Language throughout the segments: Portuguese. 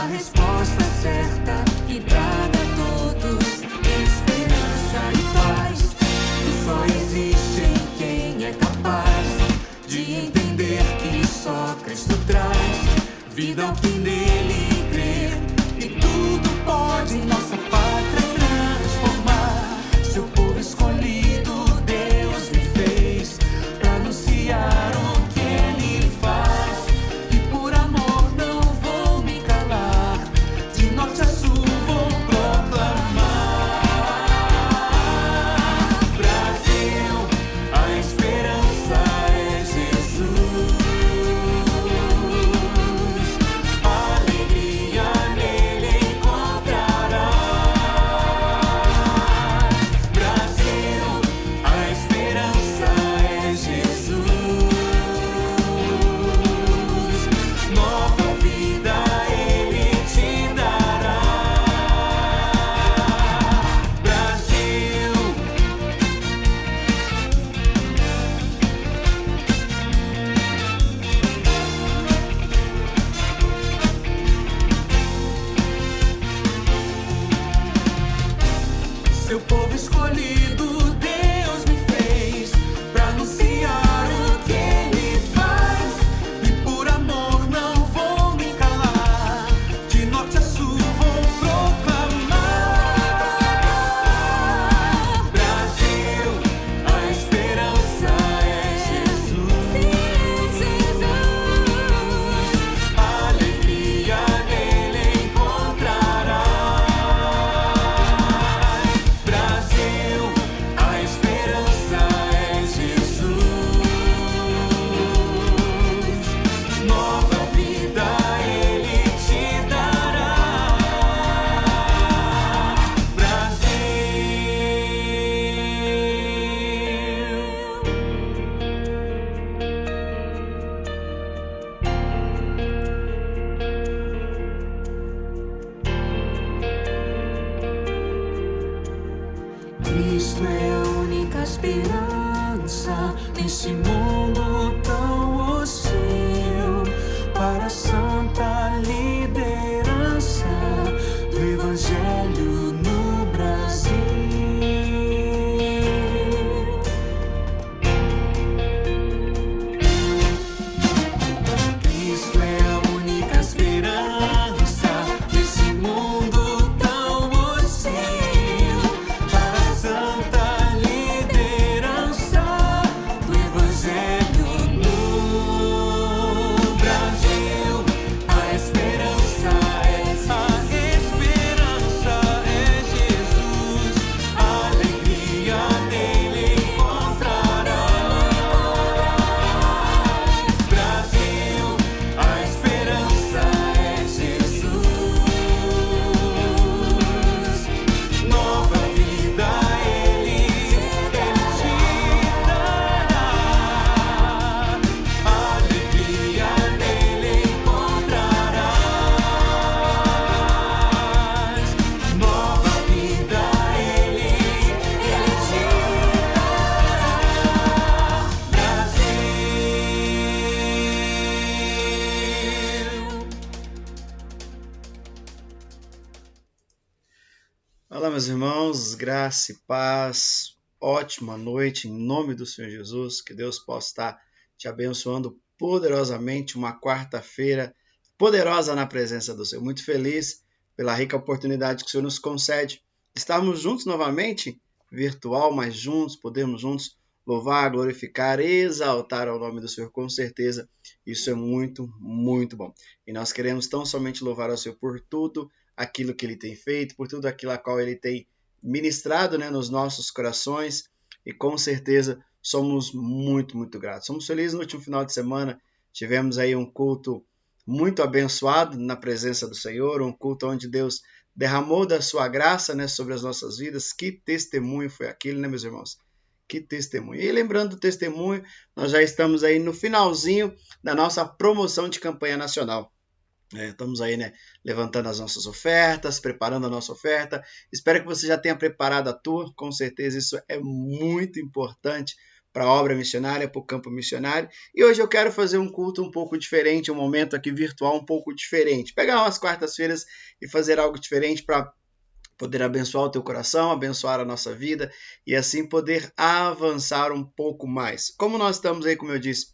a resposta certa que traga a todos esperança e paz. Que só existe em quem é capaz de entender que só Cristo traz vida ao que nele crer. E tudo pode nossa pátria transformar. Seu povo escolhido Deus me fez pra anunciar o que ele faz. E por amor não vou me calar, de norte a sul vou proclamar. Brasil, a esperança é Jesus. Alegria nele encontrarás. Brasil, a esperança é Jesus. Nova vida ele te dará. Brasil, seu povo escolhido Deus me fez pra anunciar o que ele faz. E por amor não vou me calar, de norte a sul vou proclamar. Brasil, a esperança é Jesus. Alegria nele encontrarás. Brasil, a esperança é Jesus. Nova vida ele te dará. Brasil. Cristo é a única esperança nesse mundo tão hostil. Para a santa liderança do Evangelho no Brasil. Cristo é a única esperança nesse mundo tão hostil. Para a santa liderança do Evangelho no Brasil. A esperança é Jesus. Alegria nele encontrarás. Brasil, a esperança é Jesus. Nova vida ele te dará. Alegria nele encontrarás. Nova vida ele te dará. Brasil. Olá, meus irmãos, graça e paz, ótima noite em nome do Senhor Jesus, que Deus possa estar te abençoando poderosamente, uma quarta-feira poderosa na presença do Senhor. Muito feliz pela rica oportunidade que o Senhor nos concede. Estarmos juntos novamente, virtual, mas juntos, podemos juntos louvar, glorificar, exaltar ao nome do Senhor, com certeza. Isso é muito, muito bom. E nós queremos tão somente louvar ao Senhor por tudo aquilo que Ele tem feito, por tudo aquilo a qual Ele tem ministrado, né, nos nossos corações. E com certeza somos muito, muito gratos. Somos felizes no último final de semana. Tivemos aí um culto muito abençoado na presença do Senhor, um culto onde Deus derramou da sua graça, né, sobre as nossas vidas. Que testemunho foi aquele, né, meus irmãos? Que testemunho. E lembrando do testemunho, nós já estamos aí no finalzinho da nossa promoção de campanha nacional. Estamos aí, né, levantando as nossas ofertas, preparando a nossa oferta. Espero que você já tenha preparado a tua. Com certeza isso é muito importante para a obra missionária, para o campo missionário. E hoje eu quero fazer um culto um pouco diferente, um momento aqui virtual um pouco diferente. Pegar umas quartas-feiras e fazer algo diferente para poder abençoar o teu coração, abençoar a nossa vida e assim poder avançar um pouco mais. Como nós estamos aí, como eu disse,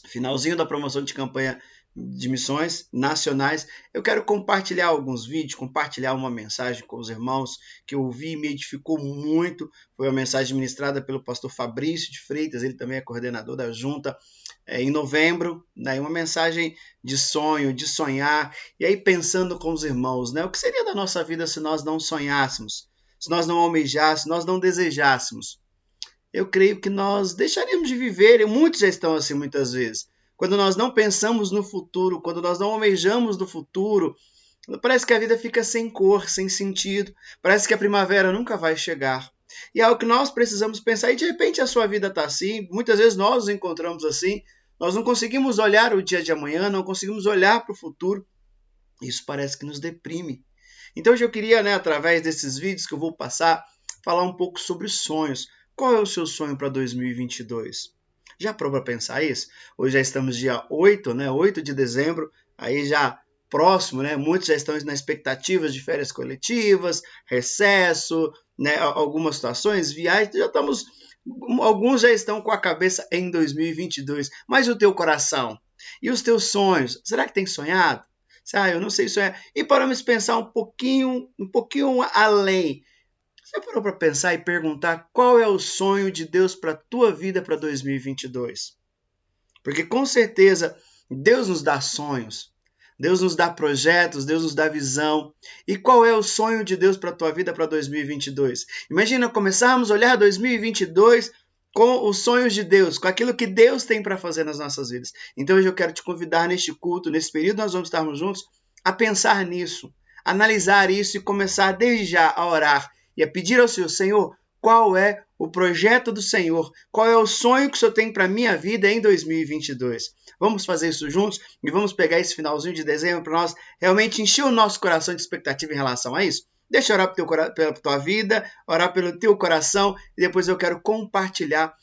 finalzinho da promoção de campanha de missões nacionais, eu quero compartilhar alguns vídeos, compartilhar uma mensagem com os irmãos que eu ouvi e me edificou muito. Foi uma mensagem ministrada pelo pastor Fabrício de Freitas, ele também é coordenador da junta, em novembro, né? Uma mensagem de sonho, de sonhar, e aí pensando com os irmãos, né? O que seria da nossa vida se nós não sonhássemos, se nós não almejássemos, se nós não desejássemos? Eu creio que nós deixaríamos de viver, e muitos já estão assim muitas vezes. Quando nós não pensamos no futuro, quando nós não almejamos no futuro, parece que a vida fica sem cor, sem sentido. Parece que a primavera nunca vai chegar. E é algo que nós precisamos pensar. E de repente a sua vida está assim. Muitas vezes nós nos encontramos assim. Nós não conseguimos olhar o dia de amanhã, não conseguimos olhar para o futuro. Isso parece que nos deprime. Então hoje eu queria, através desses vídeos que eu vou passar, falar um pouco sobre sonhos. Qual é o seu sonho para 2022? Já parou para pensar isso? Hoje já estamos dia 8, 8 de dezembro, aí já próximo, muitos já estão na expectativa de férias coletivas, recesso, algumas situações, viagens, alguns já estão com a cabeça em 2022, mas o teu coração e os teus sonhos, será que tem sonhado? Eu não sei sonhar. E paramos pensar um pouquinho além. Você parou para pensar e perguntar qual é o sonho de Deus para a tua vida para 2022? Porque com certeza Deus nos dá sonhos, Deus nos dá projetos, Deus nos dá visão. E qual é o sonho de Deus para a tua vida para 2022? Imagina começarmos a olhar 2022 com os sonhos de Deus, com aquilo que Deus tem para fazer nas nossas vidas. Então hoje eu quero te convidar neste culto, nesse período nós vamos estarmos juntos, a pensar nisso, analisar isso e começar desde já a orar e a pedir ao Senhor, qual é o projeto do Senhor, qual é o sonho que o Senhor tem para a minha vida em 2022. Vamos fazer isso juntos e vamos pegar esse finalzinho de dezembro para nós realmente encher o nosso coração de expectativa em relação a isso. Deixa eu orar pela tua vida, orar pelo teu coração e depois eu quero compartilhar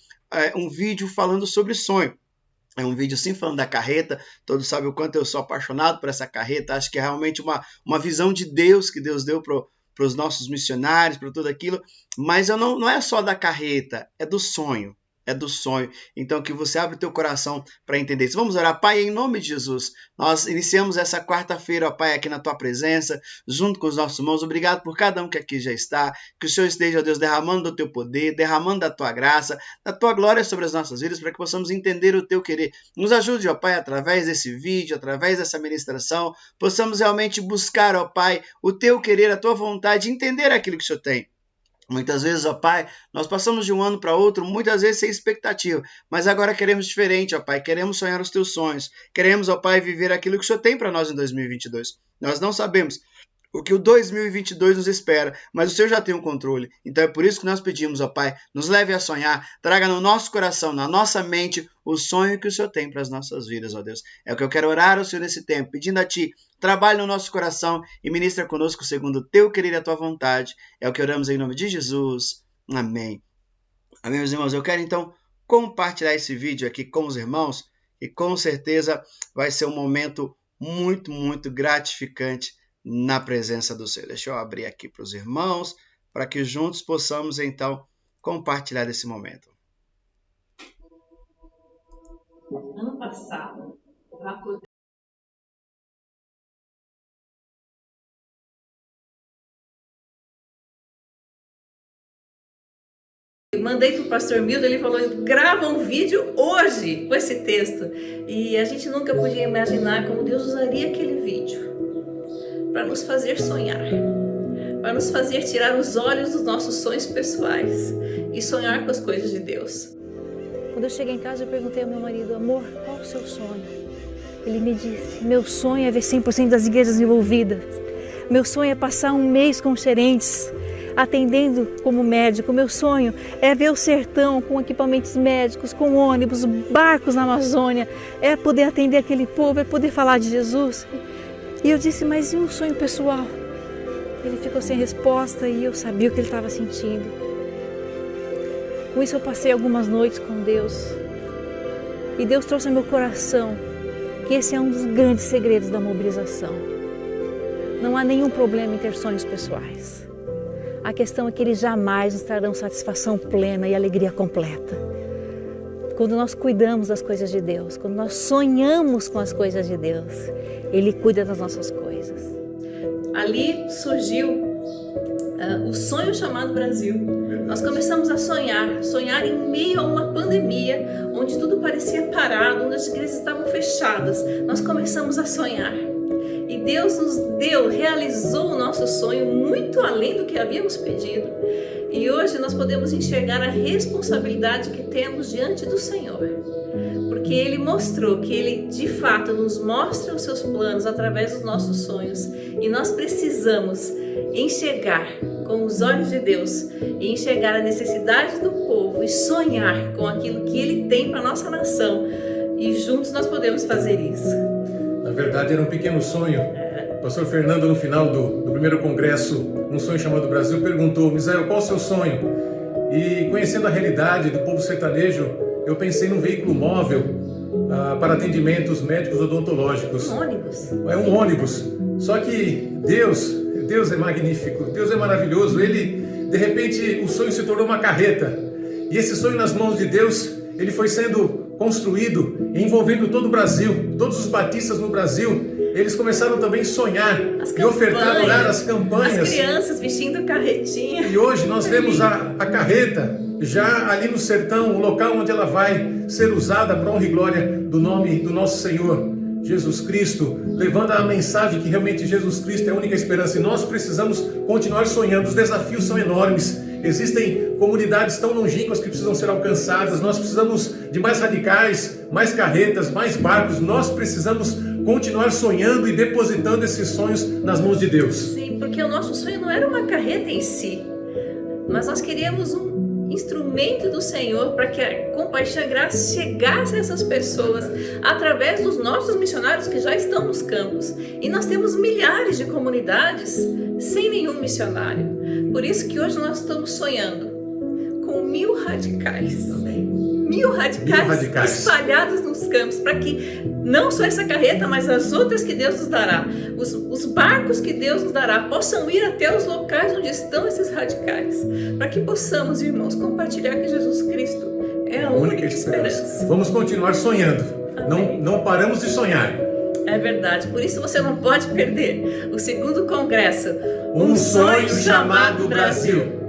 um vídeo falando sobre sonho. É um vídeo assim falando da carreta, todos sabem o quanto eu sou apaixonado por essa carreta, acho que é realmente uma visão de Deus que Deus deu para os nossos missionários, para tudo aquilo, mas não é só da carreta, é do sonho. É do sonho. Então, que você abra o teu coração para entender isso. Vamos orar, Pai, em nome de Jesus. Nós iniciamos essa quarta-feira, ó Pai, aqui na tua presença, junto com os nossos irmãos. Obrigado por cada um que aqui já está. Que o Senhor esteja, ó Deus, derramando do teu poder, derramando da tua graça, da tua glória sobre as nossas vidas, para que possamos entender o teu querer. Nos ajude, ó Pai, através desse vídeo, através dessa ministração, possamos realmente buscar, ó Pai, o teu querer, a tua vontade, entender aquilo que o Senhor tem. Muitas vezes, ó Pai, nós passamos de um ano para outro, muitas vezes sem expectativa, mas agora queremos diferente, ó Pai, queremos sonhar os teus sonhos, queremos, ó Pai, viver aquilo que o Senhor tem para nós em 2022. Nós não sabemos o que o 2022 nos espera, mas o Senhor já tem o controle. Então é por isso que nós pedimos, ó Pai, nos leve a sonhar, traga no nosso coração, na nossa mente, o sonho que o Senhor tem para as nossas vidas, ó Deus. É o que eu quero orar ao Senhor nesse tempo, pedindo a Ti, trabalhe no nosso coração e ministra conosco segundo o Teu querer e a Tua vontade. É o que oramos em nome de Jesus. Amém. Amém, meus irmãos. Eu quero então compartilhar esse vídeo aqui com os irmãos e com certeza vai ser um momento muito, muito gratificante na presença do Senhor. Deixa eu abrir aqui para os irmãos, para que juntos possamos, então, compartilhar esse momento. Ano passado, o Raco... Mandei para o pastor Milton, ele falou, grava um vídeo hoje com esse texto. E a gente nunca podia imaginar como Deus usaria aquele vídeo para nos fazer sonhar, para nos fazer tirar os olhos dos nossos sonhos pessoais e sonhar com as coisas de Deus. Quando eu cheguei em casa, eu perguntei ao meu marido, amor, qual o seu sonho? Ele me disse, meu sonho é ver 100% das igrejas envolvidas. Meu sonho é passar um mês com os gerentes, atendendo como médico. Meu sonho é ver o sertão com equipamentos médicos, com ônibus, barcos na Amazônia. É poder atender aquele povo, é poder falar de Jesus. E eu disse, mas e um sonho pessoal? Ele ficou sem resposta e eu sabia o que ele estava sentindo. Com isso eu passei algumas noites com Deus. E Deus trouxe ao meu coração que esse é um dos grandes segredos da mobilização. Não há nenhum problema em ter sonhos pessoais. A questão é que eles jamais nos trarão satisfação plena e alegria completa. Quando nós cuidamos das coisas de Deus, quando nós sonhamos com as coisas de Deus, Ele cuida das nossas coisas. Ali surgiu o sonho chamado Brasil. Nós começamos a sonhar em meio a uma pandemia, onde tudo parecia parado, onde as igrejas estavam fechadas. Nós começamos a sonhar. E Deus nos realizou o nosso sonho muito além do que havíamos pedido. E hoje nós podemos enxergar a responsabilidade que temos diante do Senhor. Porque Ele mostrou que Ele de fato nos mostra os seus planos através dos nossos sonhos. E nós precisamos enxergar com os olhos de Deus e enxergar a necessidade do povo e sonhar com aquilo que Ele tem para a nossa nação. E juntos nós podemos fazer isso. Na verdade, era um pequeno sonho. O pastor Fernando, no final do primeiro congresso, Um Sonho Chamado Brasil, perguntou: Misael, qual o seu sonho? E conhecendo a realidade do povo sertanejo, eu pensei num veículo móvel para atendimentos médicos odontológicos. Um ônibus. É um ônibus. Só que Deus é magnífico, Deus é maravilhoso. Ele, de repente, o sonho se tornou uma carreta. E esse sonho nas mãos de Deus, ele foi sendo construído, envolvendo todo o Brasil, todos os batistas no Brasil. Eles começaram também a sonhar e ofertar, orar as campanhas. As crianças vestindo carretinha. E hoje nós vemos a carreta já ali no sertão, o local onde ela vai ser usada para honra e glória do nome do nosso Senhor Jesus Cristo, levando a mensagem que realmente Jesus Cristo é a única esperança. E nós precisamos continuar sonhando. Os desafios são enormes. Existem comunidades tão longínquas que precisam ser alcançadas. Nós precisamos de mais radicais, mais carretas, mais barcos. Nós precisamos continuar sonhando e depositando esses sonhos nas mãos de Deus. Sim, porque o nosso sonho não era uma carreta em si, mas nós queríamos um instrumento do Senhor para que a compaixão e a graça chegasse a essas pessoas através dos nossos missionários que já estão nos campos. E nós temos milhares de comunidades sem nenhum missionário. Por isso que hoje nós estamos sonhando com 1000 radicais. 1000 radicais espalhados nos campos, para que não só essa carreta, mas as outras que Deus nos dará, os barcos que Deus nos dará, possam ir até os locais onde estão esses radicais, para que possamos, irmãos, compartilhar que Jesus Cristo é a única esperança. Vamos continuar sonhando. Não paramos de sonhar. É verdade, por isso você não pode perder o segundo congresso, Um Sonho Chamado Brasil.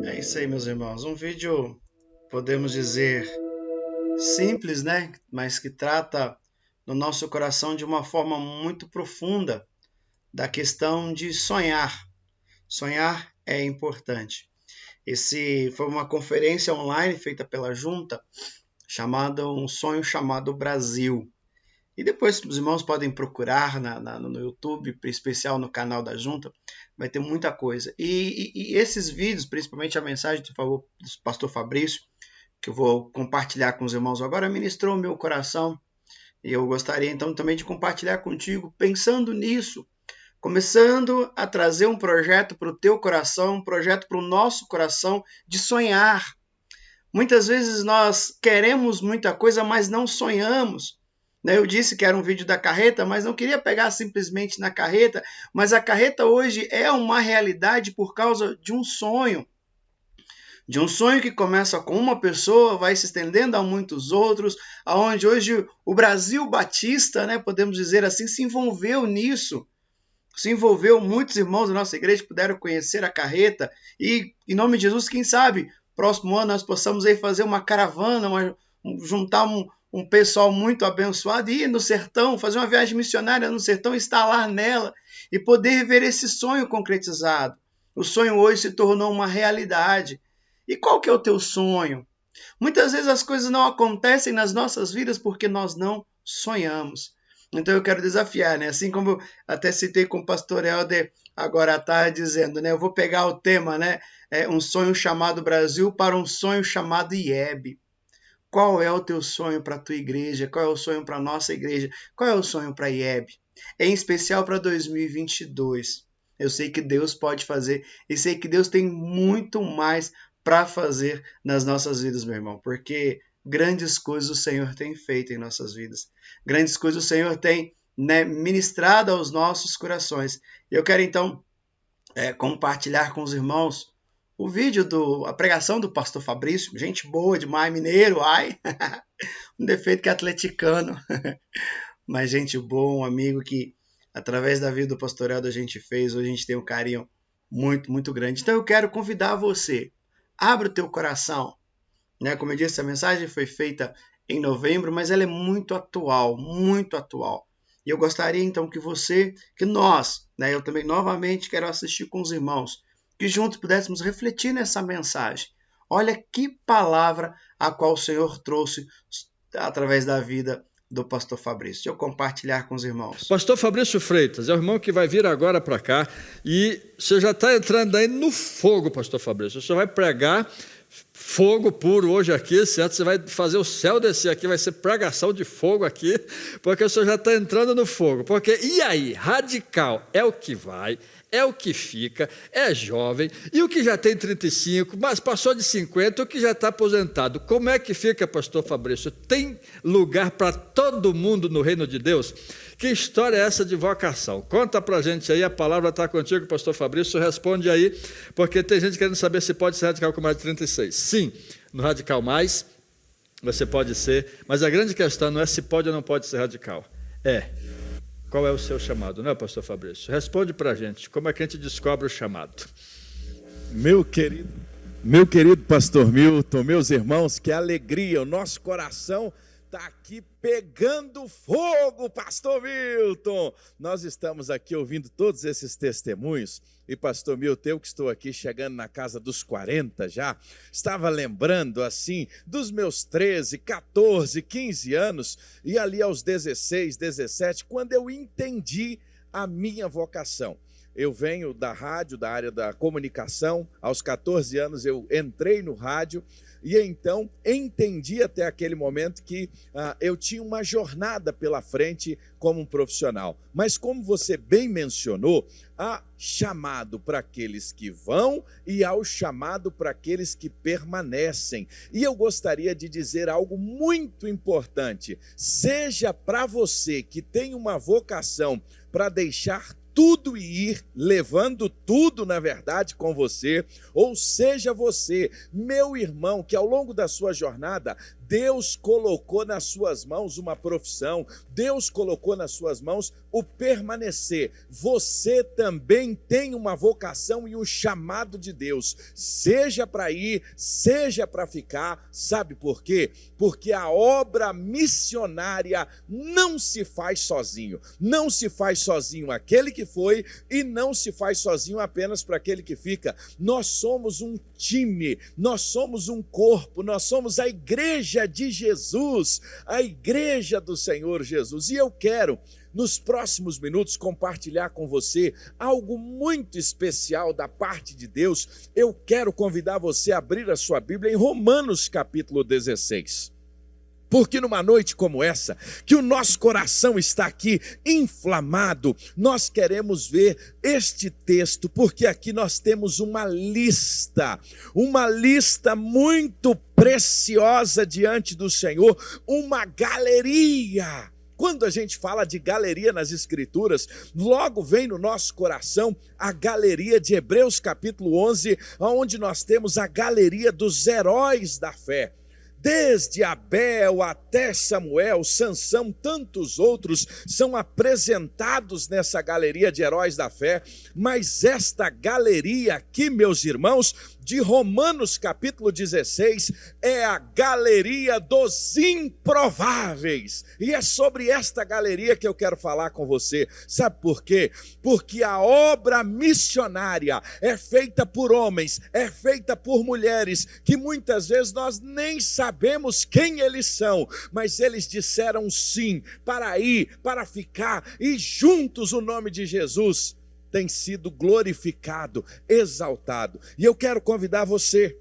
É isso aí, meus irmãos. Um vídeo, podemos dizer, simples, né? Mas que trata no nosso coração de uma forma muito profunda da questão de sonhar. Sonhar é importante. Esse foi uma conferência online feita pela Junta, chamada Um Sonho Chamado Brasil. E depois os irmãos podem procurar no YouTube, em especial no canal da Junta, vai ter muita coisa. E esses vídeos, principalmente a mensagem do pastor Fabrício, que eu vou compartilhar com os irmãos agora, ministrou o meu coração. E eu gostaria então também de compartilhar contigo, pensando nisso, começando a trazer um projeto para o teu coração, um projeto para o nosso coração de sonhar. Muitas vezes nós queremos muita coisa, mas não sonhamos. Eu disse que era um vídeo da carreta, mas não queria pegar simplesmente na carreta, mas a carreta hoje é uma realidade por causa de um sonho. De um sonho que começa com uma pessoa, vai se estendendo a muitos outros, aonde hoje o Brasil Batista, podemos dizer assim, se envolveu nisso. Se envolveu, muitos irmãos da nossa igreja puderam conhecer a carreta e, em nome de Jesus, quem sabe, próximo ano nós possamos aí fazer uma caravana, juntar um pessoal muito abençoado e ir no sertão, fazer uma viagem missionária no sertão, instalar nela e poder ver esse sonho concretizado. O sonho hoje se tornou uma realidade. E qual que é o teu sonho? Muitas vezes as coisas não acontecem nas nossas vidas porque nós não sonhamos. Então eu quero desafiar, assim como eu até citei com o pastor Helder agora à tarde, dizendo, eu vou pegar o tema, um sonho chamado Brasil para um sonho chamado IEB. Qual é o teu sonho para a tua igreja? Qual é o sonho para a nossa igreja? Qual é o sonho para a IEB? Em especial para 2022. Eu sei que Deus pode fazer e sei que Deus tem muito mais para fazer nas nossas vidas, meu irmão, porque grandes coisas o Senhor tem feito em nossas vidas. Grandes coisas o Senhor tem, né, ministrado aos nossos corações. E eu quero então compartilhar com os irmãos o vídeo a pregação do pastor Fabrício, gente boa demais, mineiro, ai, um defeito que é atleticano, mas gente boa, um amigo que através da vida do pastorado a gente fez, hoje a gente tem um carinho muito, muito grande. Então eu quero convidar você, abra o teu coração, né? Como eu disse, a mensagem foi feita em novembro, mas ela é muito atual, muito atual. E eu gostaria então que nós, né, eu também novamente quero assistir com os irmãos, que juntos pudéssemos refletir nessa mensagem. Olha que palavra a qual o Senhor trouxe através da vida do pastor Fabrício. Deixa eu compartilhar com os irmãos. Pastor Fabrício Freitas é o irmão que vai vir agora para cá e você já está entrando aí no fogo, pastor Fabrício. Você vai pregar fogo puro hoje aqui, certo? Você vai fazer o céu descer aqui, vai ser pregação de fogo aqui, porque o senhor já está entrando no fogo. Porque, e aí, radical é o que vai, é o que fica, é jovem, e o que já tem 35, mas passou de 50, o que já está aposentado. Como é que fica, pastor Fabrício? Tem lugar para todo mundo no reino de Deus? Que história é essa de vocação? Conta para a gente aí, a palavra está contigo, pastor Fabrício, responde aí, porque tem gente querendo saber se pode ser radical com mais de 36. Sim, no Radical Mais, você pode ser, mas a grande questão não é se pode ou não pode ser radical, qual é o seu chamado, não é, pastor Fabrício? Responde para a gente, como é que a gente descobre o chamado? Meu querido pastor Milton, meus irmãos, que alegria, o nosso coração está aqui pegando fogo, pastor Milton. Nós estamos aqui ouvindo todos esses testemunhos e, pastor Milton, eu que estou aqui chegando na casa dos 40 já, estava lembrando assim dos meus 13, 14, 15 anos e ali aos 16, 17, quando eu entendi a minha vocação. Eu venho da rádio, da área da comunicação, aos 14 anos eu entrei no rádio e então entendi até aquele momento que eu tinha uma jornada pela frente como um profissional. Mas como você bem mencionou, há chamado para aqueles que vão e há o chamado para aqueles que permanecem. E eu gostaria de dizer algo muito importante. Seja para você que tem uma vocação para deixar tudo e ir, levando tudo, na verdade, com você, ou seja você, meu irmão, que ao longo da sua jornada, Deus colocou nas suas mãos uma profissão, Deus colocou nas suas mãos o permanecer. Você também tem uma vocação e um chamado de Deus, seja para ir, seja para ficar. Sabe por quê? Porque a obra missionária não se faz sozinho. Não se faz sozinho aquele que foi e não se faz sozinho apenas para aquele que fica. Nós somos um time, nós somos um corpo, nós somos a igreja de Jesus, a igreja do Senhor Jesus. E eu quero, nos próximos minutos, compartilhar com você algo muito especial da parte de Deus. Eu quero convidar você a abrir a sua Bíblia em Romanos capítulo 16. Porque numa noite como essa, que o nosso coração está aqui inflamado, nós queremos ver este texto, porque aqui nós temos uma lista muito preciosa diante do Senhor, uma galeria. Quando a gente fala de galeria nas Escrituras, logo vem no nosso coração a galeria de Hebreus capítulo 11, onde nós temos a galeria dos heróis da fé. Desde Abel até Samuel, Sansão, tantos outros são apresentados nessa galeria de heróis da fé, mas esta galeria aqui, meus irmãos, de Romanos capítulo 16, é a galeria dos improváveis, e é sobre esta galeria que eu quero falar com você. Sabe por quê? Porque a obra missionária é feita por homens, é feita por mulheres, que muitas vezes nós nem sabemos quem eles são, mas eles disseram sim, para ir, para ficar, e juntos o nome de Jesus tem sido glorificado, exaltado. E eu quero convidar você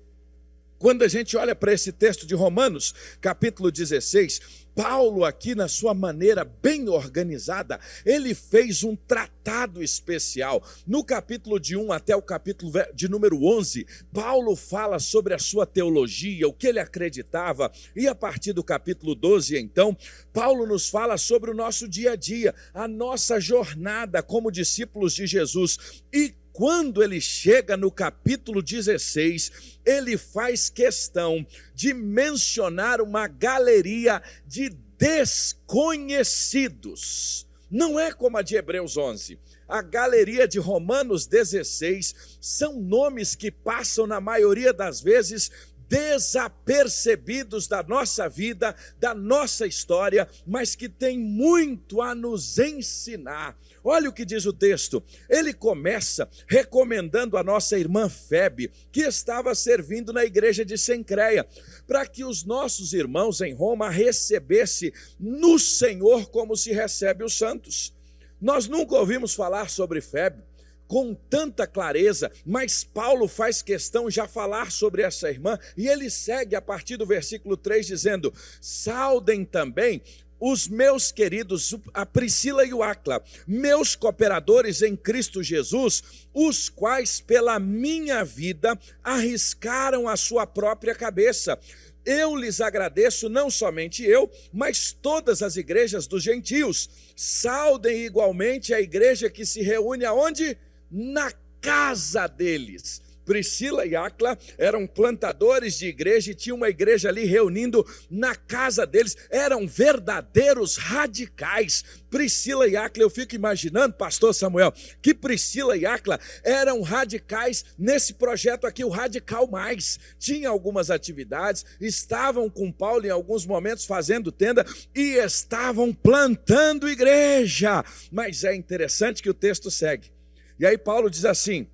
Quando a gente olha para esse texto de Romanos, capítulo 16, Paulo aqui na sua maneira bem organizada, ele fez um tratado especial. No capítulo de 1 até o capítulo de número 11, Paulo fala sobre a sua teologia, o que ele acreditava, e a partir do capítulo 12, então, Paulo nos fala sobre o nosso dia a dia, a nossa jornada como discípulos de Jesus. E quando ele chega no capítulo 16, ele faz questão de mencionar uma galeria de desconhecidos. Não é como a de Hebreus 11. A galeria de Romanos 16 são nomes que passam, na maioria das vezes, desapercebidos da nossa vida, da nossa história, mas que tem muito a nos ensinar. Olha o que diz o texto. Ele começa recomendando a nossa irmã Febe, que estava servindo na igreja de Cencreia, para que os nossos irmãos em Roma recebessem no Senhor como se recebe os santos. Nós nunca ouvimos falar sobre Febe com tanta clareza, mas Paulo faz questão já falar sobre essa irmã, e ele segue a partir do versículo 3 dizendo: saudem também os meus queridos, a Priscila e o Áquila, meus cooperadores em Cristo Jesus, os quais pela minha vida arriscaram a sua própria cabeça. Eu lhes agradeço, não somente eu, mas todas as igrejas dos gentios. Saudem igualmente a igreja que se reúne aonde? Na casa deles. Priscila e Áquila eram plantadores de igreja e tinha uma igreja ali reunindo na casa deles. Eram verdadeiros radicais. Priscila e Áquila, eu fico imaginando, pastor Samuel, que Priscila e Áquila eram radicais nesse projeto aqui, o Radical Mais. Tinha algumas atividades, estavam com Paulo em alguns momentos fazendo tenda e estavam plantando igreja. Mas é interessante que o texto segue. E aí Paulo diz assim: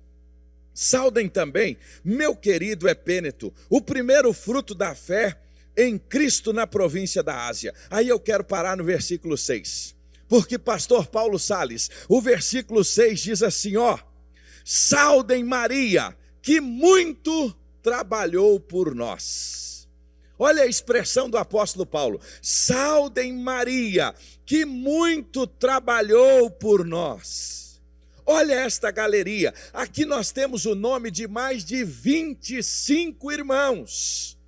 saudem também meu querido Epêneto, o primeiro fruto da fé em Cristo na província da Ásia. Aí eu quero parar no versículo 6, porque pastor Paulo Salles, o versículo 6 diz assim, ó: saudem Maria, que muito trabalhou por nós. Olha a expressão do apóstolo Paulo: saudem Maria, que muito trabalhou por nós. Olha esta galeria, aqui nós temos o nome de mais de 25 irmãos,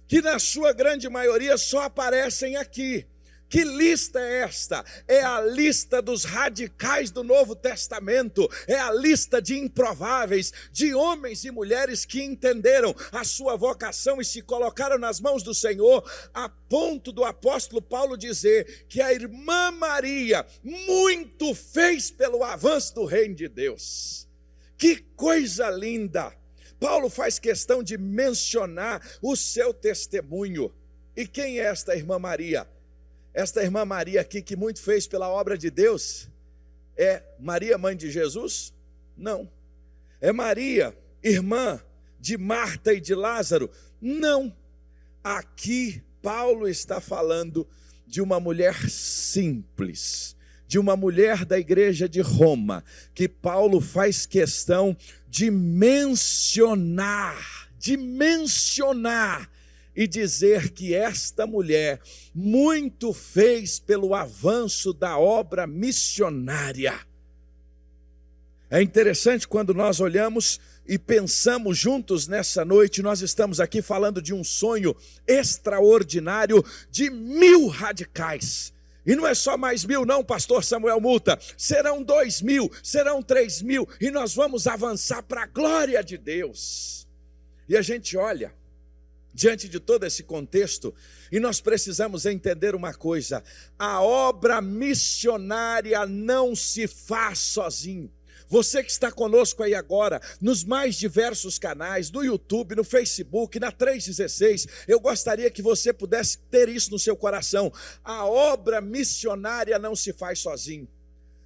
que na sua grande maioria só aparecem aqui. Que lista é esta? É a lista dos radicais do Novo Testamento, é a lista de improváveis, de homens e mulheres que entenderam a sua vocação e se colocaram nas mãos do Senhor, a ponto do apóstolo Paulo dizer que a irmã Maria muito fez pelo avanço do reino de Deus. Que coisa linda! Paulo faz questão de mencionar o seu testemunho. E quem é esta irmã Maria? Esta irmã Maria aqui, que muito fez pela obra de Deus, é Maria, mãe de Jesus? Não. É Maria, irmã de Marta e de Lázaro? Não. Aqui Paulo está falando de uma mulher simples, de uma mulher da igreja de Roma, que Paulo faz questão de mencionar, e dizer que esta mulher muito fez pelo avanço da obra missionária. É interessante quando nós olhamos e pensamos juntos nessa noite, nós estamos aqui falando de um sonho extraordinário de 1000 radicais. E não é só mais 1000 não, pastor Samuel Multa, serão 2000, serão 3000, e nós vamos avançar para a glória de Deus. E a gente olha diante de todo esse contexto, e nós precisamos entender uma coisa: a obra missionária não se faz sozinho. Você que está conosco aí agora, nos mais diversos canais, no YouTube, no Facebook, na 316, eu gostaria que você pudesse ter isso no seu coração. A obra missionária não se faz sozinho.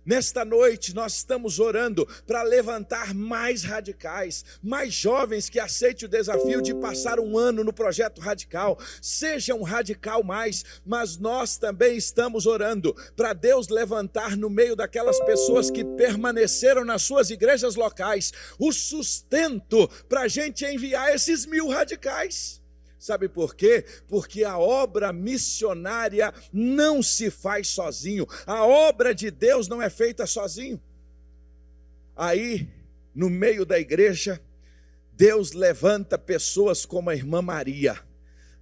Nesta noite nós estamos orando para levantar mais radicais, mais jovens que aceitem o desafio de passar um ano no projeto radical. Seja um radical mais, mas nós também estamos orando para Deus levantar no meio daquelas pessoas que permaneceram nas suas igrejas locais o sustento para a gente enviar esses 1000 radicais. Sabe por quê? Porque a obra missionária não se faz sozinho. A obra de Deus não é feita sozinho. Aí, no meio da igreja, Deus levanta pessoas como a irmã Maria.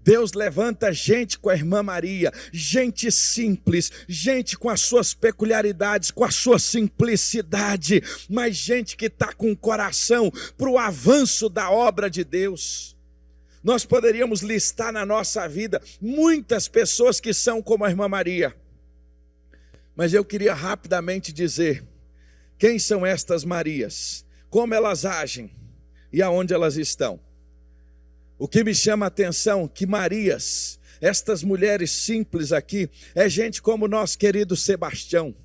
Deus levanta gente com a irmã Maria, gente simples, gente com as suas peculiaridades, com a sua simplicidade, mas gente que está com o coração para o avanço da obra de Deus. Nós poderíamos listar na nossa vida muitas pessoas que são como a irmã Maria, mas eu queria rapidamente dizer quem são estas Marias, como elas agem e aonde elas estão. O que me chama a atenção que Marias, estas mulheres simples aqui, é gente como o nosso querido Sebastião,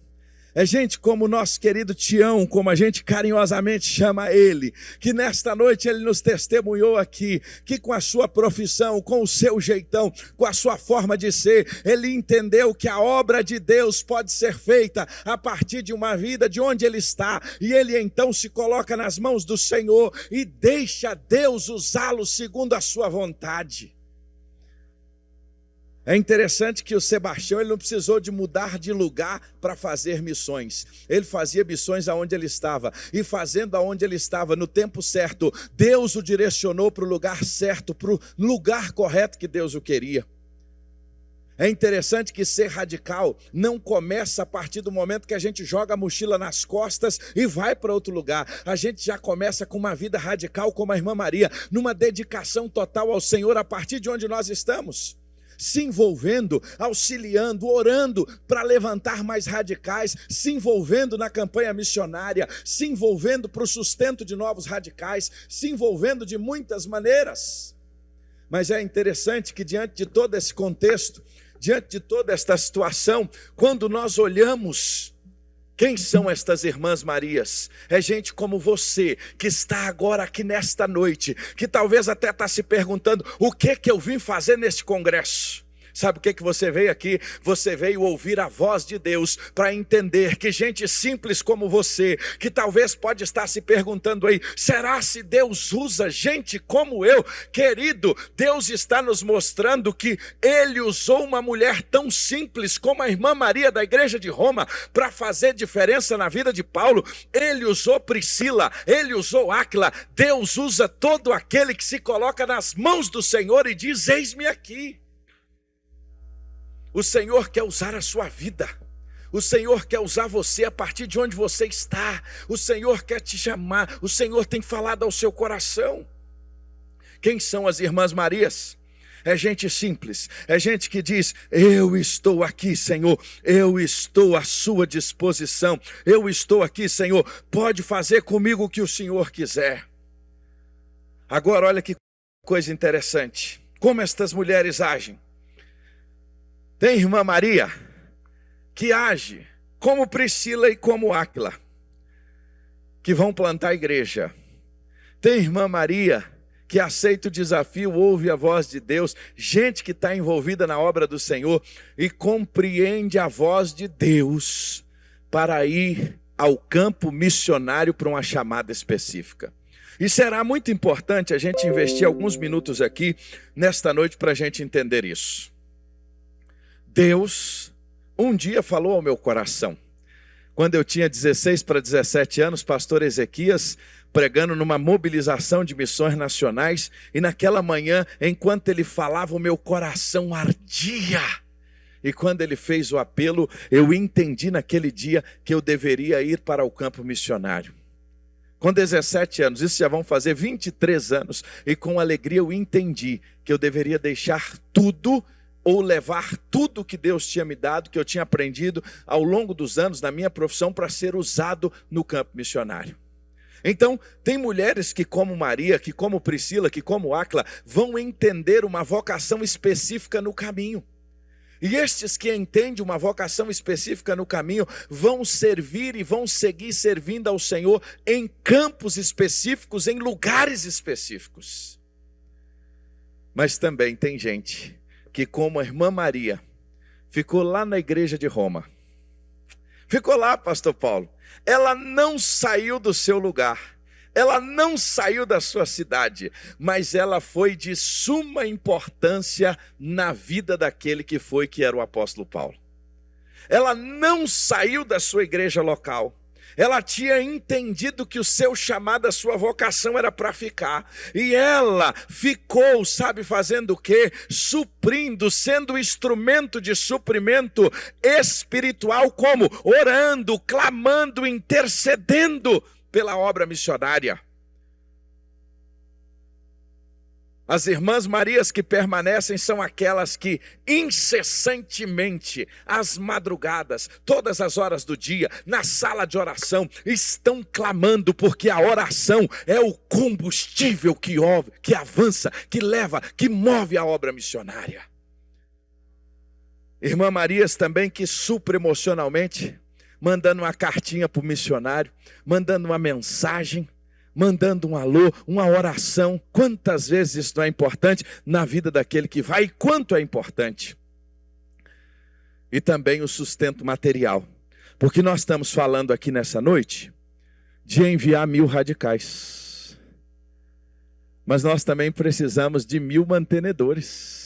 é gente como o nosso querido Tião, como a gente carinhosamente chama ele, que nesta noite ele nos testemunhou aqui, que com a sua profissão, com o seu jeitão, com a sua forma de ser, ele entendeu que a obra de Deus pode ser feita a partir de uma vida de onde ele está, e ele então se coloca nas mãos do Senhor e deixa Deus usá-lo segundo a sua vontade. É interessante que o Sebastião ele não precisou de mudar de lugar para fazer missões. Ele fazia missões aonde ele estava. E fazendo aonde ele estava, no tempo certo, Deus o direcionou para o lugar certo, para o lugar correto que Deus o queria. É interessante que ser radical não começa a partir do momento que a gente joga a mochila nas costas e vai para outro lugar. A gente já começa com uma vida radical como a irmã Maria, numa dedicação total ao Senhor a partir de onde nós estamos. Se envolvendo, auxiliando, orando para levantar mais radicais, se envolvendo na campanha missionária, se envolvendo para o sustento de novos radicais, se envolvendo de muitas maneiras. Mas é interessante que diante de todo esse contexto, diante de toda esta situação, quando nós olhamos, quem são estas irmãs Marias? É gente como você, que está agora aqui nesta noite, que talvez até está se perguntando, o que eu vim fazer neste congresso? Sabe o que você veio aqui? Você veio ouvir a voz de Deus para entender que gente simples como você, que talvez pode estar se perguntando aí, será se Deus usa gente como eu? Querido, Deus está nos mostrando que Ele usou uma mulher tão simples como a irmã Maria da igreja de Roma para fazer diferença na vida de Paulo. Ele usou Priscila, Ele usou Áquila. Deus usa todo aquele que se coloca nas mãos do Senhor e diz, eis-me aqui. O Senhor quer usar a sua vida. O Senhor quer usar você a partir de onde você está. O Senhor quer te chamar. O Senhor tem falado ao seu coração. Quem são as irmãs Marias? É gente simples. É gente que diz, eu estou aqui, Senhor. Eu estou à sua disposição. Eu estou aqui, Senhor. Pode fazer comigo o que o Senhor quiser. Agora, olha que coisa interessante. Como estas mulheres agem. Tem irmã Maria que age como Priscila e como Áquila, que vão plantar a igreja. Tem irmã Maria que aceita o desafio, ouve a voz de Deus, gente que está envolvida na obra do Senhor e compreende a voz de Deus para ir ao campo missionário para uma chamada específica. E será muito importante a gente investir alguns minutos aqui nesta noite para a gente entender isso. Deus um dia falou ao meu coração. Quando eu tinha 16 para 17 anos, pastor Ezequias pregando numa mobilização de missões nacionais, e naquela manhã, enquanto ele falava, o meu coração ardia. E quando ele fez o apelo, eu entendi naquele dia que eu deveria ir para o campo missionário. Com 17 anos, isso já vão fazer 23 anos, e com alegria eu entendi que eu deveria deixar tudo ou levar tudo que Deus tinha me dado, que eu tinha aprendido ao longo dos anos na minha profissão para ser usado no campo missionário. Então, tem mulheres que como Maria, que como Priscila, que como Áquila, vão entender uma vocação específica no caminho. E estes que entendem uma vocação específica no caminho, vão servir e vão seguir servindo ao Senhor em campos específicos, em lugares específicos. Mas também tem gente que como a irmã Maria, ficou lá na igreja de Roma. Ficou lá, pastor Paulo. Ela não saiu do seu lugar. ela não saiu da sua cidade, mas ela foi de suma importância na vida daquele que era o apóstolo Paulo. Ela não saiu da sua igreja local. Ela tinha entendido que o seu chamado, a sua vocação era para ficar. E ela ficou, sabe, fazendo o quê? Suprindo, sendo instrumento de suprimento espiritual, como? Orando, clamando, intercedendo pela obra missionária. As irmãs Marias que permanecem são aquelas que incessantemente, às madrugadas, todas as horas do dia, na sala de oração, estão clamando, porque a oração é o combustível que avança, que leva, que move a obra missionária. Irmã Marias também que supre emocionalmente, mandando uma cartinha para o missionário, mandando uma mensagem, mandando um alô, uma oração. Quantas vezes isso não é importante na vida daquele que vai, e quanto é importante. E também o sustento material, porque nós estamos falando aqui nessa noite de enviar 1000 radicais, mas nós também precisamos de 1000 mantenedores.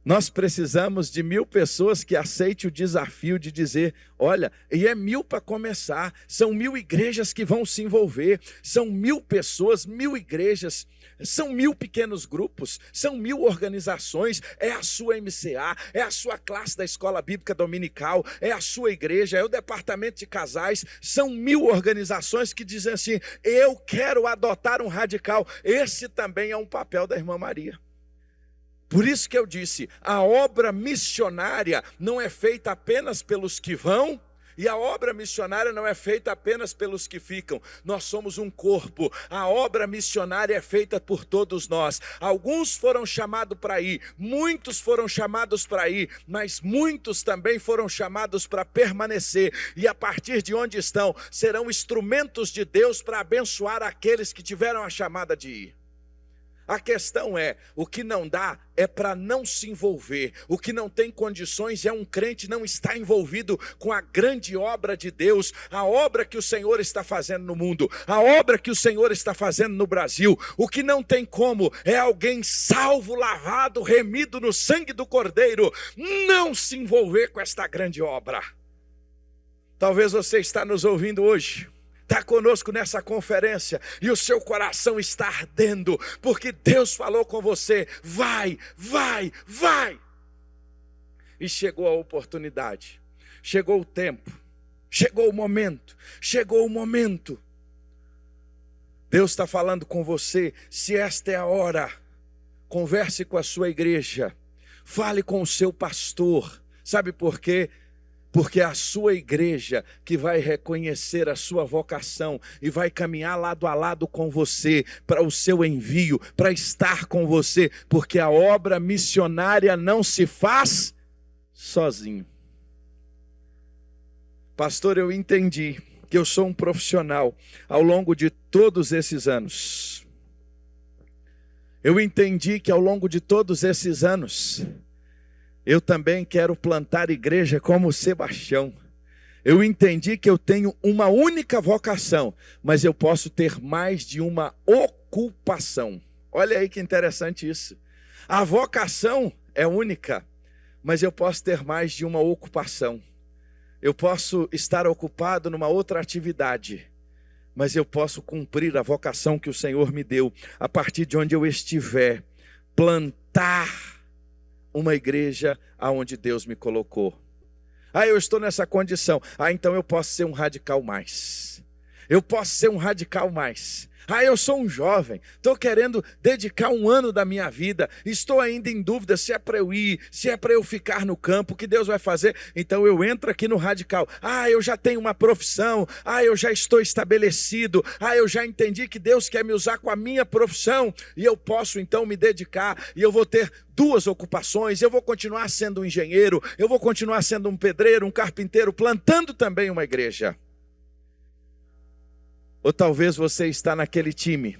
Nós precisamos de 1000 pessoas que aceitem o desafio de dizer, olha, e é 1000 para começar, são 1000 igrejas que vão se envolver, são 1000 pessoas, 1000 igrejas, são 1000 pequenos grupos, são 1000 organizações, é a sua MCA, é a sua classe da escola bíblica dominical, é a sua igreja, é o departamento de casais, são 1000 organizações que dizem assim, eu quero adotar um radical. Esse também é um papel da irmã Maria. Por isso que eu disse, a obra missionária não é feita apenas pelos que vão, e a obra missionária não é feita apenas pelos que ficam. Nós somos um corpo, a obra missionária é feita por todos nós. Alguns foram chamados para ir, muitos foram chamados para ir, mas muitos também foram chamados para permanecer. E a partir de onde estão, serão instrumentos de Deus para abençoar aqueles que tiveram a chamada de ir. A questão é, o que não dá é para não se envolver. O que não tem condições é um crente não estar envolvido com a grande obra de Deus, a obra que o Senhor está fazendo no mundo, a obra que o Senhor está fazendo no Brasil. O que não tem como é alguém salvo, lavado, remido no sangue do Cordeiro, não se envolver com esta grande obra. Talvez você está nos ouvindo hoje, está conosco nessa conferência e o seu coração está ardendo, porque Deus falou com você, vai, vai, vai. E chegou a oportunidade, chegou o tempo, chegou o momento, chegou o momento. Deus está falando com você, se esta é a hora, converse com a sua igreja, fale com o seu pastor. Sabe por quê? Porque é a sua igreja que vai reconhecer a sua vocação e vai caminhar lado a lado com você para o seu envio, para estar com você, porque a obra missionária não se faz sozinho. Pastor, eu entendi que eu sou um profissional ao longo de todos esses anos. Eu entendi que ao longo de todos esses anos eu também quero plantar igreja como Sebastião. Eu entendi que eu tenho uma única vocação, mas eu posso ter mais de uma ocupação. Olha aí que interessante isso. A vocação é única, mas eu posso ter mais de uma ocupação. Eu posso estar ocupado numa outra atividade, mas eu posso cumprir a vocação que o Senhor me deu, a partir de onde eu estiver, plantar uma igreja aonde Deus me colocou. Eu estou nessa condição. Então eu posso ser um radical mais. Eu posso ser um radical mais. Eu sou um jovem, estou querendo dedicar 1 ano da minha vida, estou ainda em dúvida se é para eu ir, se é para eu ficar no campo, o que Deus vai fazer? Então eu entro aqui no radical. Eu já tenho uma profissão, eu já estou estabelecido, eu já entendi que Deus quer me usar com a minha profissão, e eu posso então me dedicar, e eu vou ter 2 ocupações, eu vou continuar sendo um engenheiro, eu vou continuar sendo um pedreiro, um carpinteiro, plantando também uma igreja. Ou talvez você está naquele time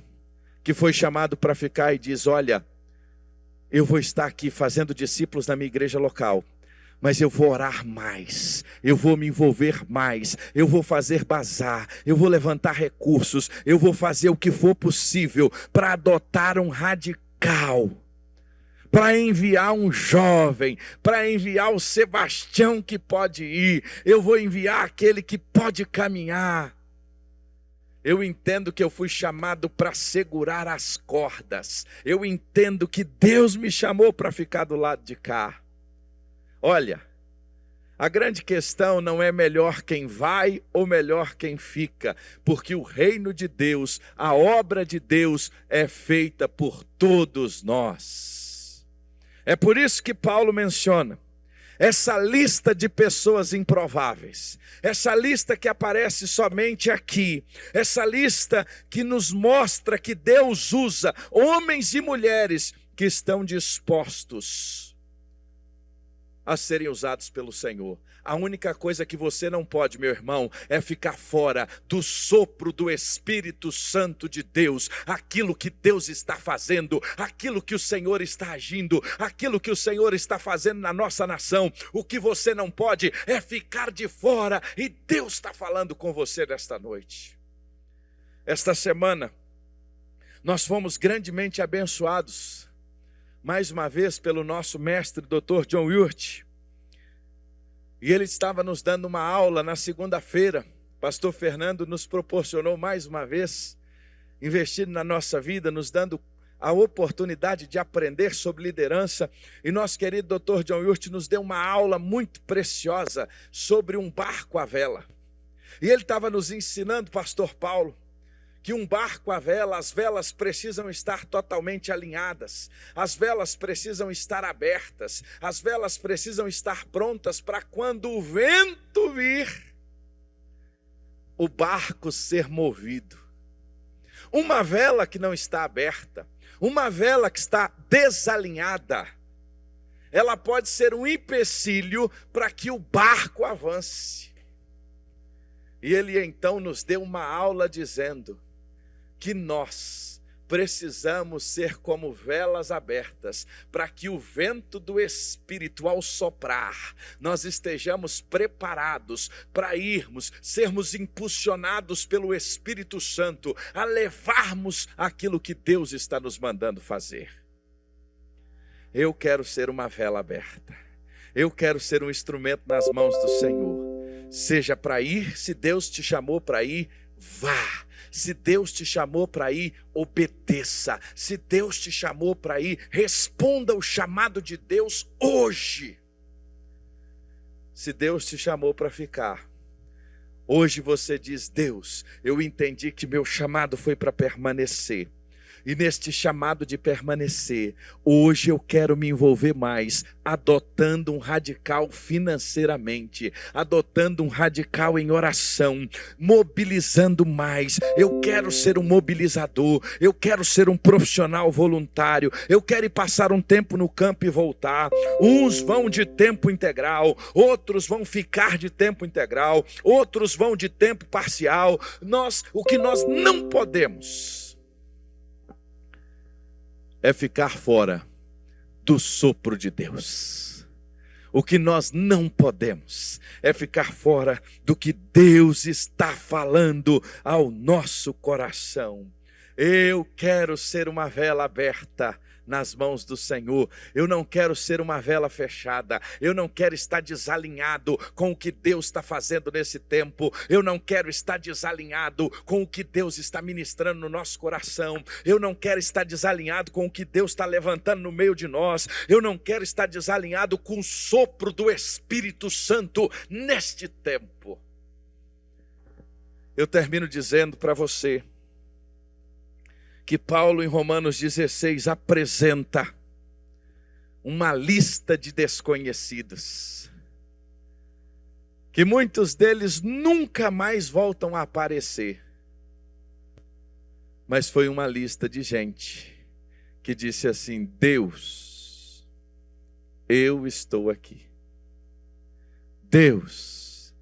que foi chamado para ficar e diz, olha, eu vou estar aqui fazendo discípulos na minha igreja local, Mas eu vou orar mais, eu vou me envolver mais, eu vou fazer bazar, eu vou levantar recursos, eu vou fazer o que for possível para adotar um radical, para enviar um jovem, para enviar o Sebastião que pode ir, eu vou enviar aquele que pode caminhar. Eu entendo que eu fui chamado para segurar as cordas, eu entendo que Deus me chamou para ficar do lado de cá. Olha, a grande questão não é melhor quem vai ou melhor quem fica, porque o reino de Deus, a obra de Deus é feita por todos nós. É por isso que Paulo menciona essa lista de pessoas improváveis, essa lista que aparece somente aqui, essa lista que nos mostra que Deus usa homens e mulheres que estão dispostos a serem usados pelo Senhor. A única coisa que você não pode, meu irmão, é ficar fora do sopro do Espírito Santo de Deus, aquilo que Deus está fazendo, aquilo que o Senhor está agindo, aquilo que o Senhor está fazendo na nossa nação. O que você não pode é ficar de fora, e Deus está falando com você nesta noite. Esta semana, nós fomos grandemente abençoados mais uma vez pelo nosso mestre, Dr. John Wirt. E ele estava nos dando uma aula na segunda-feira. Pastor Fernando nos proporcionou mais uma vez, investindo na nossa vida, nos dando a oportunidade de aprender sobre liderança. E nosso querido Dr. John Wirt nos deu uma aula muito preciosa sobre um barco à vela. E ele estava nos ensinando, Pastor Paulo, que um barco à vela, as velas precisam estar totalmente alinhadas, as velas precisam estar abertas, as velas precisam estar prontas para quando o vento vir, o barco ser movido. Uma vela que não está aberta, uma vela que está desalinhada, ela pode ser um empecilho para que o barco avance. E ele então nos deu uma aula dizendo que nós precisamos ser como velas abertas, para que o vento do Espírito, ao soprar, nós estejamos preparados para sermos impulsionados pelo Espírito Santo, a levarmos aquilo que Deus está nos mandando fazer. Eu quero ser uma vela aberta, eu quero ser um instrumento nas mãos do Senhor. Seja para ir, se Deus te chamou para ir, vá. Se Deus te chamou para ir, obedeça. Se Deus te chamou para ir, responda o chamado de Deus hoje. Se Deus te chamou para ficar, hoje você diz: Deus, eu entendi que meu chamado foi para permanecer. E neste chamado de permanecer, hoje eu quero me envolver mais, adotando um radical financeiramente, adotando um radical em oração, mobilizando mais. Eu quero ser um mobilizador, eu quero ser um profissional voluntário, eu quero ir passar um tempo no campo e voltar. Uns vão de tempo integral, outros vão ficar de tempo integral, outros vão de tempo parcial. O que nós não podemos é ficar fora do sopro de Deus. O que nós não podemos é ficar fora do que Deus está falando ao nosso coração. Eu quero ser uma vela aberta nas mãos do Senhor. Eu não quero ser uma vela fechada. Eu não quero estar desalinhado com o que Deus está fazendo nesse tempo. Eu não quero estar desalinhado com o que Deus está ministrando no nosso coração. Eu não quero estar desalinhado com o que Deus está levantando no meio de nós. Eu não quero estar desalinhado com o sopro do Espírito Santo neste tempo. Eu termino dizendo para você que Paulo, em Romanos 16, apresenta uma lista de desconhecidos, que muitos deles nunca mais voltam a aparecer, mas foi uma lista de gente que disse assim: Deus, eu estou aqui. Deus,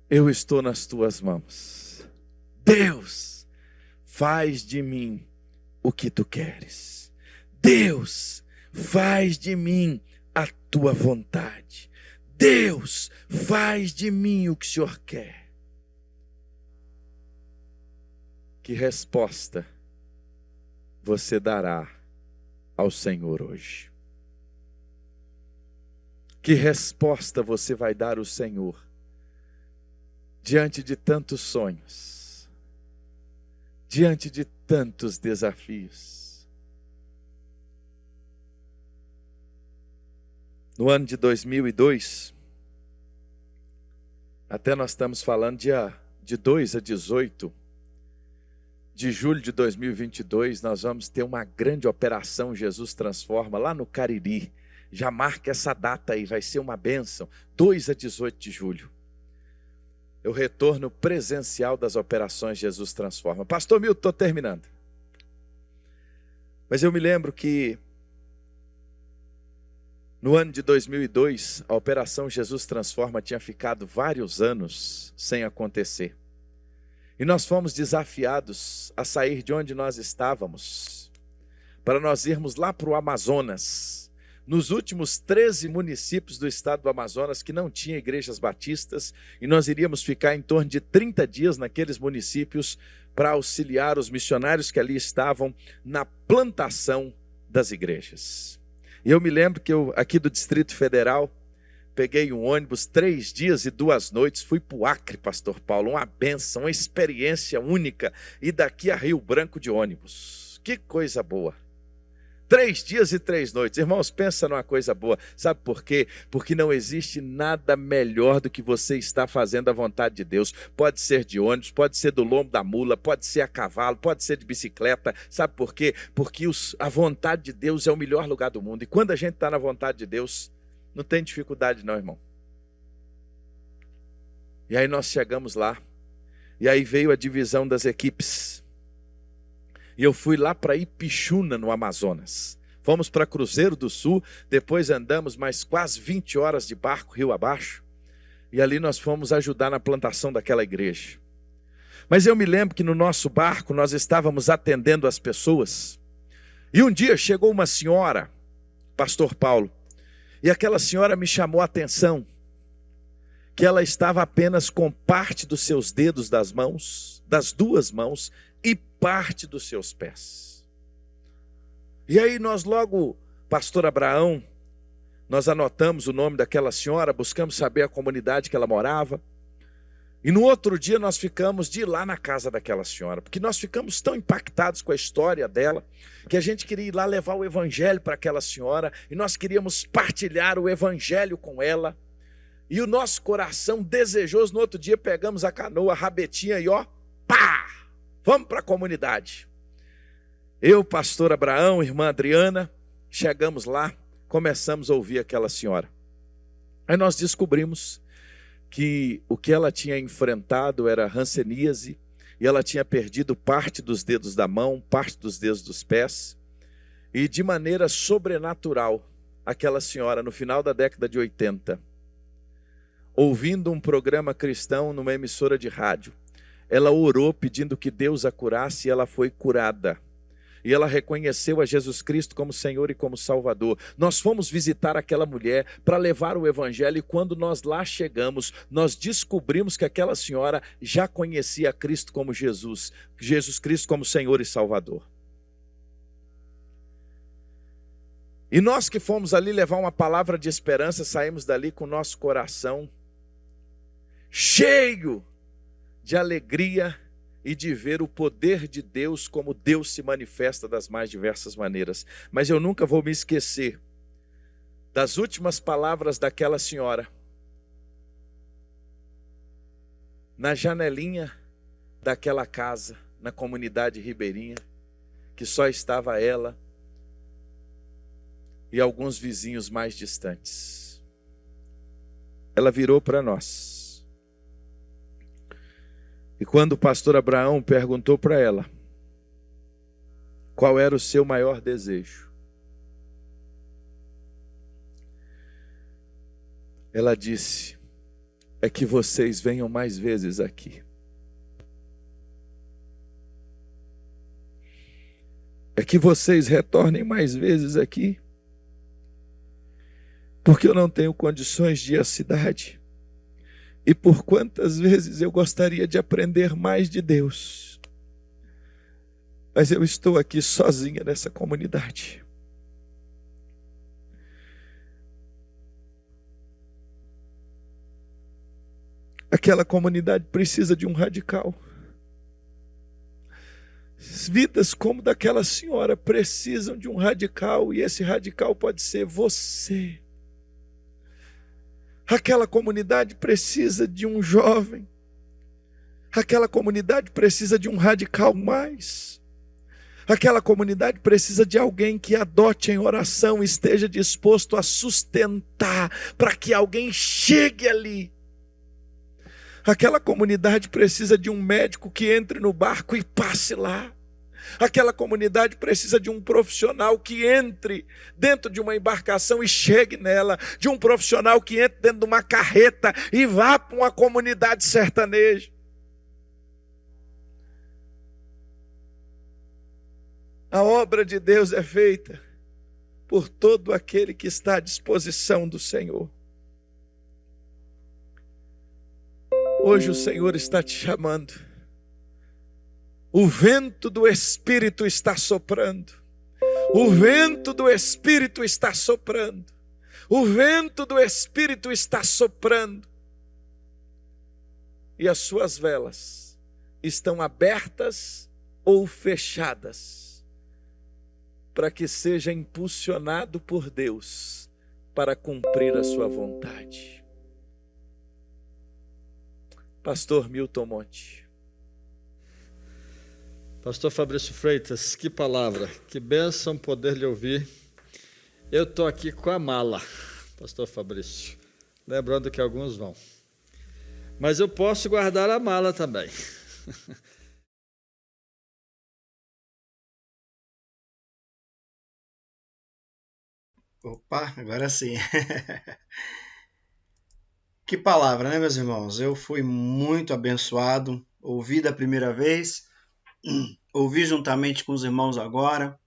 eu estou nas tuas mãos. Deus, faz de mim o que tu queres. Deus, faz de mim a tua vontade. Deus, faz de mim o que o Senhor quer. Que resposta você dará ao Senhor hoje? Que resposta você vai dar ao Senhor diante de tantos sonhos, diante de tantos desafios? No ano de 2002, até nós estamos falando de 2 a 18 de julho de 2022, nós vamos ter uma grande operação Jesus Transforma lá no Cariri. Já marca essa data aí, vai ser uma bênção. 2 a 18 de julho. Eu retorno presencial das operações Jesus Transforma. Pastor Milton, estou terminando. Mas eu me lembro que no ano de 2002, a operação Jesus Transforma tinha ficado vários anos sem acontecer. E nós fomos desafiados a sair de onde nós estávamos, para nós irmos lá para o Amazonas, nos últimos 13 municípios do estado do Amazonas que não tinha igrejas batistas, e nós iríamos ficar em torno de 30 dias naqueles municípios para auxiliar os missionários que ali estavam na plantação das igrejas. E eu me lembro que eu, aqui do Distrito Federal, peguei um ônibus 3 dias e 2 noites, fui para o Acre, pastor Paulo, uma bênção, uma experiência única, e daqui a Rio Branco de ônibus. Que coisa boa! 3 dias e 3 noites. Irmãos, pensa numa coisa boa. Sabe por quê? Porque não existe nada melhor do que você estar fazendo a vontade de Deus. Pode ser de ônibus, pode ser do lombo da mula, pode ser a cavalo, pode ser de bicicleta. Sabe por quê? Porque a vontade de Deus é o melhor lugar do mundo. E quando a gente está na vontade de Deus, não tem dificuldade não, irmão. E aí nós chegamos lá. E aí veio a divisão das equipes. E eu fui lá para Ipixuna, no Amazonas. Fomos para Cruzeiro do Sul, depois andamos mais quase 20 horas de barco rio abaixo. E ali nós fomos ajudar na plantação daquela igreja. Mas eu me lembro que no nosso barco nós estávamos atendendo as pessoas. E um dia chegou uma senhora, pastor Paulo, e aquela senhora me chamou a atenção, que ela estava apenas com parte dos seus dedos das mãos, das 2 mãos, e parte dos seus pés. E aí nós logo, pastor Abraão, nós anotamos o nome daquela senhora, buscamos saber a comunidade que ela morava. E no outro dia nós ficamos de ir lá na casa daquela senhora, porque nós ficamos tão impactados com a história dela, que a gente queria ir lá levar o evangelho para aquela senhora, e nós queríamos partilhar o evangelho com ela. E o nosso coração desejoso, no outro dia pegamos a canoa, a rabetinha e ó, pá! Vamos para a comunidade. Eu, pastor Abraão, irmã Adriana, chegamos lá, começamos a ouvir aquela senhora. Aí nós descobrimos que o que ela tinha enfrentado era hanseníase, e ela tinha perdido parte dos dedos da mão, parte dos dedos dos pés, e de maneira sobrenatural, aquela senhora, no final da década de 80, ouvindo um programa cristão numa emissora de rádio, ela orou pedindo que Deus a curasse, e ela foi curada. E ela reconheceu a Jesus Cristo como Senhor e como Salvador. Nós fomos visitar aquela mulher para levar o evangelho, e quando nós lá chegamos, nós descobrimos que aquela senhora já conhecia Cristo como Jesus Cristo como Senhor e Salvador. E nós que fomos ali levar uma palavra de esperança, saímos dali com o nosso coração cheio de alegria e de ver o poder de Deus, como Deus se manifesta das mais diversas maneiras. Mas eu nunca vou me esquecer das últimas palavras daquela senhora, na janelinha daquela casa, na comunidade ribeirinha, que só estava ela e alguns vizinhos mais distantes. Ela virou para nós. E quando o pastor Abraão perguntou para ela qual era o seu maior desejo, ela disse: é que vocês venham mais vezes aqui. É que vocês retornem mais vezes aqui. porque eu não tenho condições de ir à cidade. E por quantas vezes eu gostaria de aprender mais de Deus, mas eu estou aqui sozinha nessa comunidade. Aquela comunidade precisa de um radical. Vidas como daquela senhora precisam de um radical, e esse radical pode ser você. Aquela comunidade precisa de um jovem. Aquela comunidade precisa de um radical mais. Aquela comunidade precisa de alguém que adote em oração, esteja disposto a sustentar para que alguém chegue ali. Aquela comunidade precisa de um médico que entre no barco e passe lá. Aquela comunidade precisa de um profissional que entre dentro de uma embarcação e chegue nela. De um profissional que entre dentro de uma carreta e vá para uma comunidade sertaneja. A obra de Deus é feita por todo aquele que está à disposição do Senhor. Hoje o Senhor está te chamando. O vento do Espírito está soprando. O vento do Espírito está soprando. O vento do Espírito está soprando. E as suas velas estão abertas ou fechadas, para que seja impulsionado por Deus para cumprir a sua vontade. Pastor Milton Monte. Pastor Fabrício Freitas, que palavra, que bênção poder lhe ouvir. Eu estou aqui com a mala, Pastor Fabrício, lembrando que alguns vão. Mas eu posso guardar a mala também. Opa, agora sim. Que palavra, né, meus irmãos? Eu fui muito abençoado, ouvi da primeira vez, ouvi juntamente com os irmãos agora,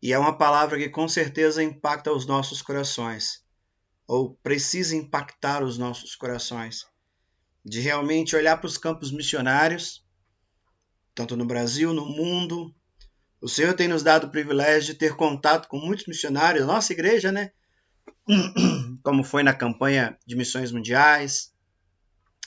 e é uma palavra que com certeza impacta os nossos corações, ou precisa impactar os nossos corações, de realmente olhar para os campos missionários, tanto no Brasil, no mundo. O Senhor tem nos dado o privilégio de ter contato com muitos missionários, nossa igreja, né? Como foi na campanha de missões mundiais,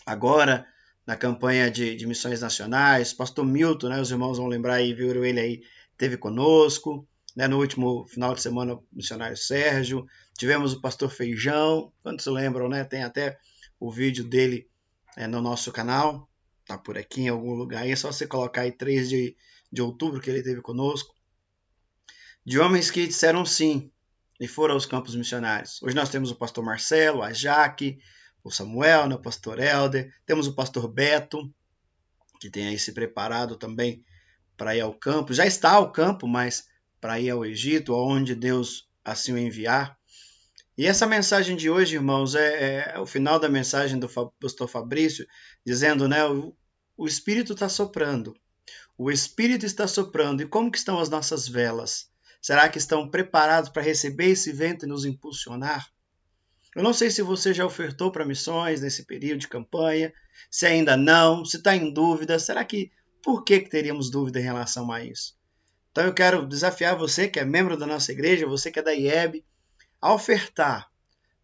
agora na campanha de missões nacionais. Pastor Milton, né, os irmãos vão lembrar aí, viram ele aí, esteve conosco, né, no último final de semana, o missionário Sérgio. Tivemos o pastor Feijão, quantos lembram, né? Tem até o vídeo dele no nosso canal, tá por aqui em algum lugar aí, é só você colocar aí 3 de outubro que ele esteve conosco. De homens que disseram sim e foram aos campos missionários. Hoje nós temos o pastor Marcelo, a Jaque, o Samuel, né, o pastor Helder, temos o pastor Beto, que tem aí se preparado também para ir ao campo, já está ao campo, mas para ir ao Egito, aonde Deus assim o enviar. E essa mensagem de hoje, irmãos, é o final da mensagem do pastor Fabrício, dizendo, né, o Espírito está soprando, o Espírito está soprando, e como que estão as nossas velas? Será que estão preparados para receber esse vento e nos impulsionar? Eu não sei se você já ofertou para missões nesse período de campanha, se ainda não, se está em dúvida, será que, por que teríamos dúvida em relação a isso? Então eu quero desafiar você que é membro da nossa igreja, você que é da IEB, a ofertar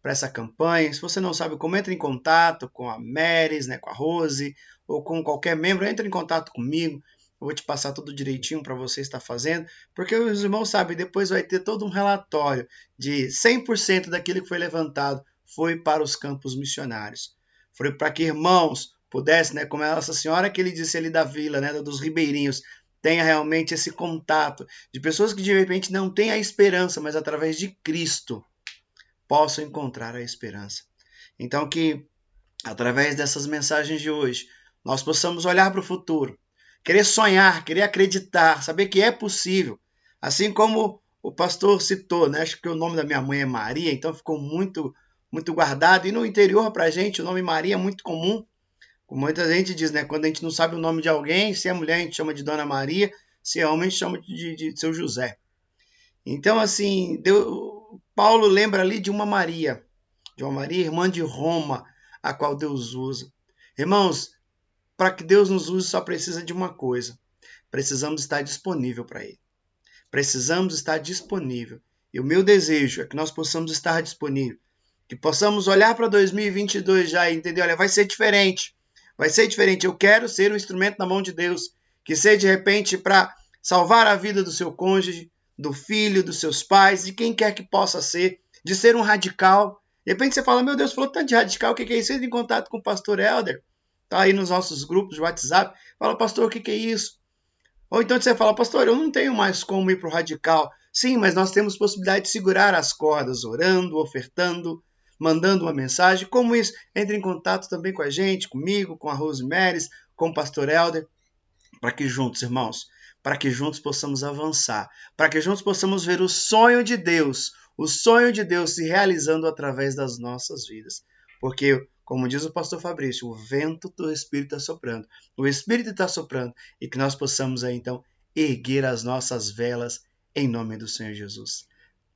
para essa campanha. Se você não sabe como, entre em contato com a Meres, né, com a Rose, ou com qualquer membro, entre em contato comigo. Eu vou te passar tudo direitinho para você estar fazendo, porque os irmãos sabem, depois vai ter todo um relatório de 100% daquilo que foi levantado foi para os campos missionários. Foi para que irmãos pudessem, né, como essa senhora que ele disse ali da vila, né, dos ribeirinhos, tenha realmente esse contato de pessoas que de repente não têm a esperança, mas através de Cristo possam encontrar a esperança. Então que através dessas mensagens de hoje nós possamos olhar para o futuro, querer sonhar, querer acreditar, saber que é possível. Assim como o pastor citou, né? Acho que o nome da minha mãe é Maria, então ficou muito, muito guardado. E no interior, para a gente, o nome Maria é muito comum. Como muita gente diz, né? Quando a gente não sabe o nome de alguém, se é mulher a gente chama de Dona Maria, se é homem a gente chama de seu José. Então, assim, Paulo lembra ali de uma Maria, irmã de Roma, a qual Deus usa. Irmãos, para que Deus nos use só precisa de uma coisa. Precisamos estar disponível para Ele. Precisamos estar disponível. E o meu desejo é que nós possamos estar disponível. Que possamos olhar para 2022 já e entender, olha, vai ser diferente. Vai ser diferente. Eu quero ser um instrumento na mão de Deus. Que seja, de repente, para salvar a vida do seu cônjuge, do filho, dos seus pais, de quem quer que possa ser. De ser um radical. De repente você fala, meu Deus, falou tanto de radical, o que é isso? Entra em contato com o pastor Helder. Está aí nos nossos grupos de WhatsApp. Fala, pastor, o que é isso? Ou então você fala, pastor, eu não tenho mais como ir para o radical. Sim, mas nós temos possibilidade de segurar as cordas, orando, ofertando, mandando uma mensagem. Como isso? Entre em contato também com a gente, comigo, com a Rosemary, com o pastor Helder, para que juntos, irmãos, para que juntos possamos avançar, para que juntos possamos ver o sonho de Deus se realizando através das nossas vidas. Porque, como diz o pastor Fabrício, o vento do Espírito está soprando. O Espírito está soprando e que nós possamos aí, então, erguer as nossas velas em nome do Senhor Jesus.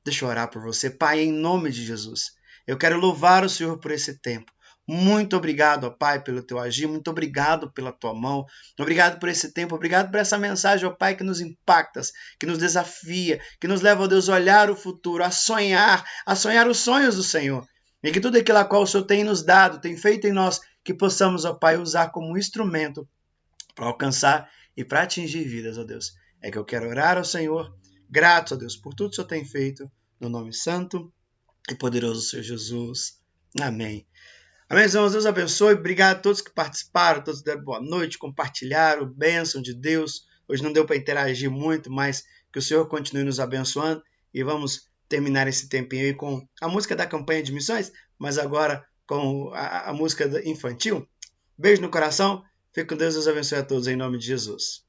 Deixa eu orar por você. Pai, em nome de Jesus, eu quero louvar o Senhor por esse tempo. Muito obrigado, ó Pai, pelo teu agir. Muito obrigado pela tua mão. Obrigado por esse tempo. Obrigado por essa mensagem, ó Pai, que nos impacta, que nos desafia, que nos leva, ó Deus, a olhar o futuro, a sonhar os sonhos do Senhor. E que tudo aquilo a qual o Senhor tem nos dado, tem feito em nós, que possamos, ó Pai, usar como instrumento para alcançar e para atingir vidas, ó Deus. É que eu quero orar ao Senhor, grato, ó Deus, por tudo que o Senhor tem feito, no nome santo e poderoso do Senhor Jesus. Amém. Amém, irmãos. Deus abençoe. Obrigado a todos que participaram, todos que deram boa noite, compartilharam, bênção de Deus. Hoje não deu para interagir muito, mas que o Senhor continue nos abençoando e vamos terminar esse tempinho aí com a música da campanha de missões, mas agora com a música infantil. Beijo no coração. Fique com Deus. Deus abençoe a todos em nome de Jesus.